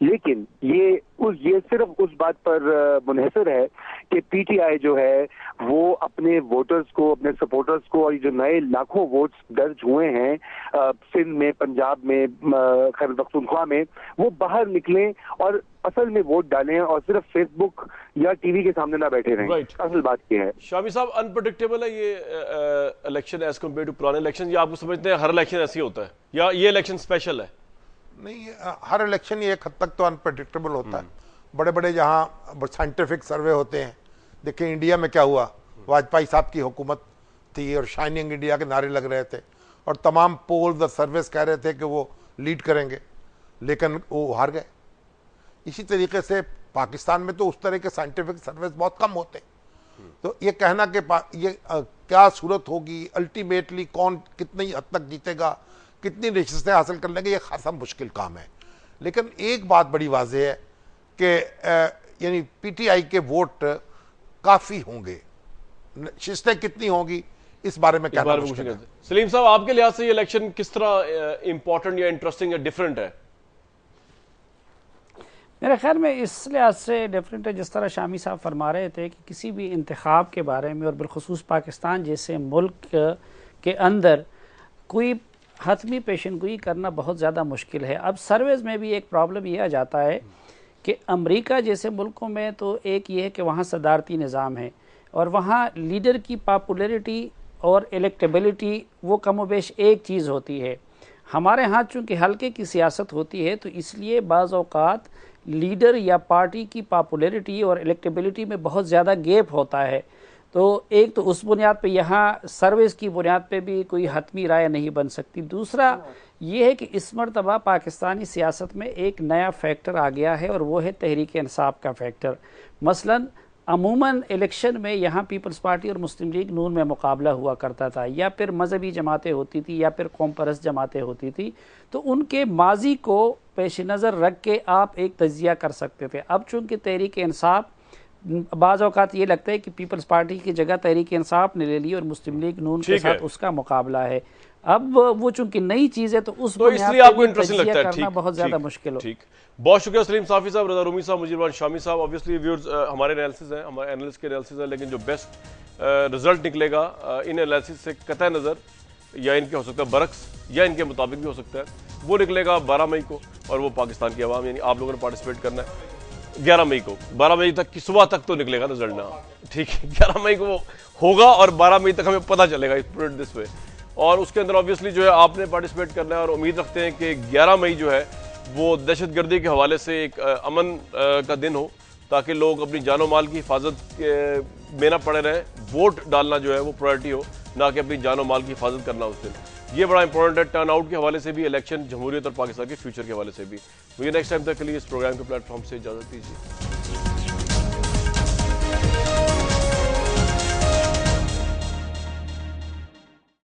लेकिन ये सिर्फ उस बात पर मुनहसर है कि पीटीआई जो है वो अपने वोटर्स को, अपने सपोर्टर्स को, और जो नए लाखों वोट्स दर्ज हुए हैं सिंध में, पंजाब में, खैबर पख्तूनख्वा में, वो बाहर निकलें और असल में वोट डालें और सिर्फ फेसबुक या टीवी के सामने ना बैठे रहें। Right. असल बात ये है। शामी साहब, अनप्रडिक्टेबल है ये इलेक्शन एज कम्पेयर टू पुराने इलेक्शन, या आपको समझते हैं हर इलेक्शन ऐसे ही होता है, या ये इलेक्शन स्पेशल है? नहीं, हर इलेक्शन ही एक हद तक तो अनप्रडिक्टेबल होता है। बड़े बड़े जहाँ साइंटिफिक सर्वे होते हैं, देखिए इंडिया में क्या हुआ, वाजपेयी साहब की हुकूमत थी और शाइनिंग इंडिया के नारे लग रहे थे और तमाम पोल्स और सर्वेस कह रहे थे कि वो लीड करेंगे, लेकिन वो हार गए। इसी तरीके से पाकिस्तान में तो उस तरह के साइंटिफिक सर्वेस बहुत कम होते। तो ये कहना कि ये क्या सूरत होगी, अल्टीमेटली कौन कितनी हद तक जीतेगा, कितनी नशिस्तें हासिल कर लेंगे, ये खासा मुश्किल काम है। लेकिन एक बात बड़ी वाज़ेह है कि यानी पीटीआई के वोट काफ़ी होंगे, नशिस्तें कितनी होंगी इस बारे में कहना मुश्किल है। सलीम साहब, आपके लिहाज से ये इलेक्शन किस तरह इंपॉर्टेंट या इंटरेस्टिंग या डिफरेंट है? मेरे ख्याल में इस लिहाज से डिफरेंट है, जिस तरह शामी साहब फरमा रहे थे कि किसी भी इंतखाब के बारे में और बिलखुसूस पाकिस्तान जैसे मुल्क के अंदर कोई हतमी पेशनगोई करना बहुत ज़्यादा मुश्किल है। अब सर्वेज़ में भी एक प्रॉब्लम यह आ जाता है कि अमेरिका जैसे मुल्कों में तो एक ये है कि वहाँ सदारती निज़ाम है और वहाँ लीडर की पॉपुलैरिटी और इलेक्टेबिलिटी वो कम बेश एक चीज़ होती है। हमारे यहाँ चूँकि हल्के की सियासत होती है तो इसलिए बाज़ औक़ात लीडर या पार्टी की पॉपुलैरिटी और इलेक्टेबिलिटी में बहुत ज़्यादा गैप होता है। तो एक तो उस बुनियाद पे यहाँ सर्विस की बुनियाद पे भी कोई हतमी राय नहीं बन सकती। दूसरा ये है कि इस मरतबा पाकिस्तानी सियासत में एक नया फैक्टर आ गया है और वो है तहरीक इंसाफ का फैक्टर। मसलन अमूमन इलेक्शन में यहाँ पीपल्स पार्टी और मुस्लिम लीग नून में मुकाबला हुआ करता था, या फिर मजहबी जमातें होती थी या फिर कौम परस्त जमातें होती थी, तो उनके माजी को पेश नज़र रख के आप एक तजिया कर सकते थे। अब चूँकि तहरीक इंसाफ बाज़ औक़ात ये लगता है कि पीपल्स पार्टी की जगह तहरीक इंसाफ ने ले ली और मुस्लिम लीग नून के साथ उसका मुकाबला है। अब वो चूंकि नई चीज़ है तो उस तो इसलिए आपको इंटरेस्टिंग लगता है। ठीक, बहुत ज़्यादा मुश्किल हो। ठीक, बहुत शुक्रिया सलीम साफ़ी साहब, रज़ा रूमी साहब, मुजीब शामी साहब। ऑब्वियसली व्यूअर्स हमारे एनालिसिस हैं, हमारे एनालिस्ट के एनालिसिस है, लेकिन जो बेस्ट रिजल्ट निकलेगा इन एनालिसिस से कतई नज़र या इनके हो सकता है बरक्स या इनके मुताबिक भी हो सकता है, वो निकलेगा 12 मई को और वो पाकिस्तान की आवाम यानी आप लोगों ने पार्टिसिपेट करना है 11 मई को। 12 मई तक की सुबह तक तो निकलेगा रिजल्ट ना, ठीक है, 11 मई को होगा और 12 मई तक हमें पता चलेगा इस दिस वे। और उसके अंदर ऑब्वियसली जो है आपने पार्टिसिपेट करना है और उम्मीद रखते हैं कि 11 मई जो है वो दहशतगर्दी के हवाले से एक अमन का दिन हो, ताकि लोग अपनी जानो माल की हिफाजत में ना पड़े रहें। वोट डालना जो है वो प्रायोरिटी हो, ना कि अपनी जानो माल की हिफाजत करना उस दिन। ये बड़ा इंपॉर्टेंट है, टर्न आउट के हवाले से भी, इलेक्शन, जमहूरियत और पाकिस्तान के फ्यूचर के हवाले से भी। मुझे नेक्स्ट टाइम तक के लिए इस प्रोग्राम के प्लेटफॉर्म से इजाज़त दीजिए।